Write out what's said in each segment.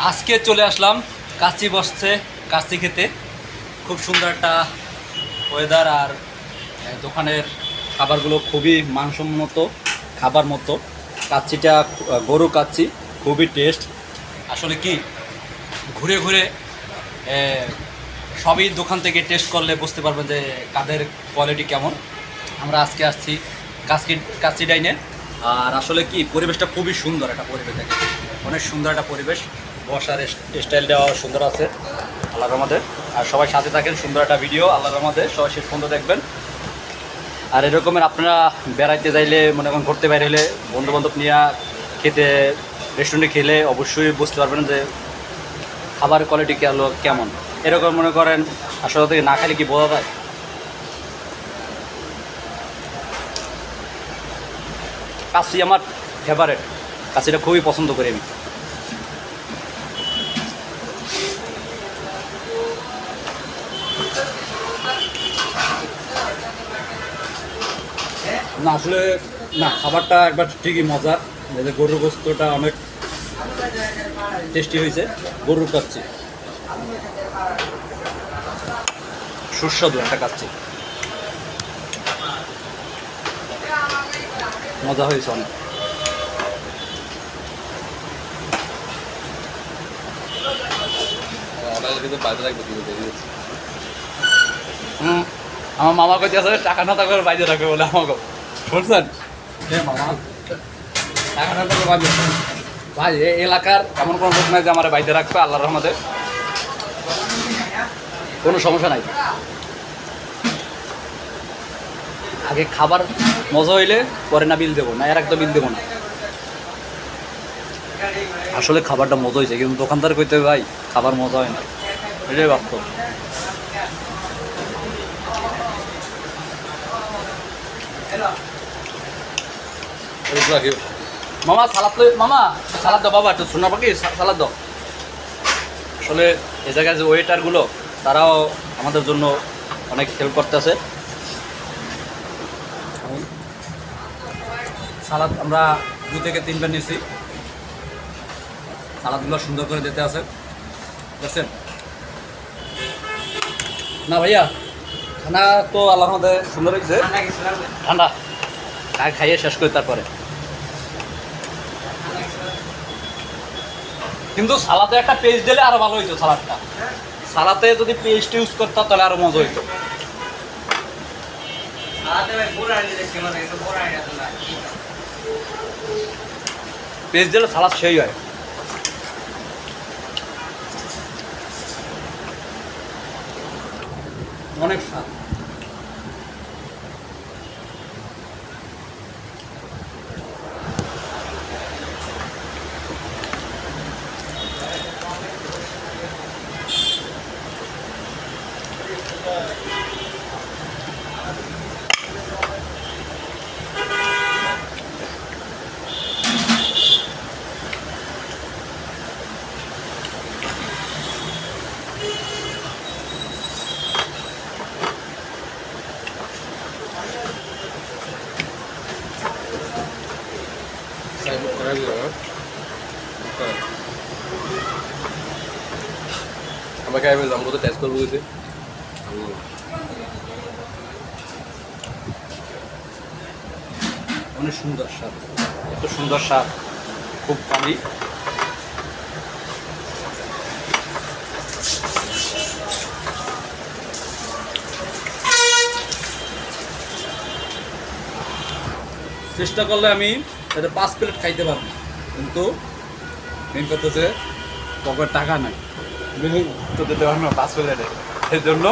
আজকে চলে আসলাম কাচ্চি বসছে, কাচ্চি খেতে। খুব সুন্দর একটা ওয়েদার, আর দোকানের খাবারগুলো খুবই মানসম্মত খাবার মতো। কাচ্চিটা গরু কাচ্চি, খুবই টেস্ট। আসলে কি ঘুরে ঘুরে সবই দোকান থেকে টেস্ট করলে বুঝতে পারবেন যে কাদের কোয়ালিটি কেমন। আমরা আজকে আসছি কাচ্চি ডাইনে। আর আসলে কি পরিবেশটা খুবই সুন্দর, একটা পরিবেশ দেখে অনেক সুন্দর একটা পরিবেশ। বসার স্টাইলটাও সুন্দর আছে আল্লাহর রহমতে। আর সবাই সাথে থাকেন, সুন্দর একটা ভিডিও আল্লাহর রহমতে সবাই শেষ পর্যন্ত দেখবেন। আর এরকমের আপনারা বেড়াইতে যাইলে, মনে করেন ঘুরতে বাইরে হলে বন্ধুবান্ধব নিয়ে খেতে রেস্টুরেন্টে খেলে অবশ্যই বুঝতে পারবেন যে খাবারের কোয়ালিটি কেমন। এরকম মনে করেন আসলে থেকে না খাইলে কি বোঝা যায়। কাচ্চি আমার ফেভারেট, কাচ্চিটা খুবই পছন্দ করি আমি। না আসলে না, খাবারটা একবার ঠিকই মজার। গরুর গোস্তটা অনেক টেস্টি হয়েছে। গরুর কাচ্চি সুস্বাদু একটা কাচ্চি, মজা হয়েছে অনেক। আমার মামা কাছে আছে টাকা না থাকলে বাইরে রাখবে বলে আমাকে শুনছেন। মামা টাকা না থাকলে বাইরে ভাই, এই এলাকার এমন কোনো লোক নাই যে আমার বাইরে রাখবে। আল্লাহর রহমতে কোনো সমস্যা নাই। আগে খাবার মজা হইলে পরে না বিল দেবো না, এর একটা বিল দেবো না। আসলে খাবারটা মজা হয়েছে, কিন্তু দোকানদার কইতে ভাই খাবার মজা হয় না, এটাই বাস্তব। মামা সালাদ তো, মামা সালাদ দাও, বাবা একটু শোনা পাখি সালাদ দাও। আসলে এই জায়গায় যে ওয়েটারগুলো, তারাও আমাদের জন্য অনেক হেল্প করতেছে। সালাদ আমরা 2 থেকে 3 বার নিয়েছি। সালাদগুলো সুন্দর করে দিতে আছে, বুঝছেন না ভাইয়া? খানা তো আল্লাহর মধ্যে সুন্দর হয়েছে, ঠান্ডা খাইয়ে শেষ করি তারপরে। কিন্তু সালাদে একটা পেস্ট দিলে আরো ভালো হইতো। সালাদে যদি পেস্ট ইউজ করতাম তাহলে আরো মজা হইতো। পেস্ট দিলে সালাদ সেই হয়। অনেক স্বাদ। আমাকে আমি জামবো তো টেস্ট করবো গেছে। অনেক সুন্দর স্বাদ, এত সুন্দর স্বাদ, খুব পানি। চেষ্টা করলে আমি এটা 5 প্লেট খাইতে পারবো, কিন্তু মেন কথা হচ্ছে পকেট টাকা নাই, তো দিতে পারবো না 5 প্লেটে। সেই জন্য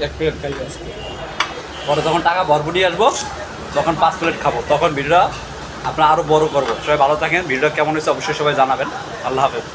1 প্লেট খাই আজকে। পরে যখন টাকা ভরপুরি আসবো, তখন 5 প্লেট খাবো। তখন ভিডিওটা আপনারা আরও বড় করবো। সবাই ভালো থাকেন। ভিডিওটা কেমন হয়েছে অবশ্যই সবাই জানাবেন। আল্লাহ হাফেজ।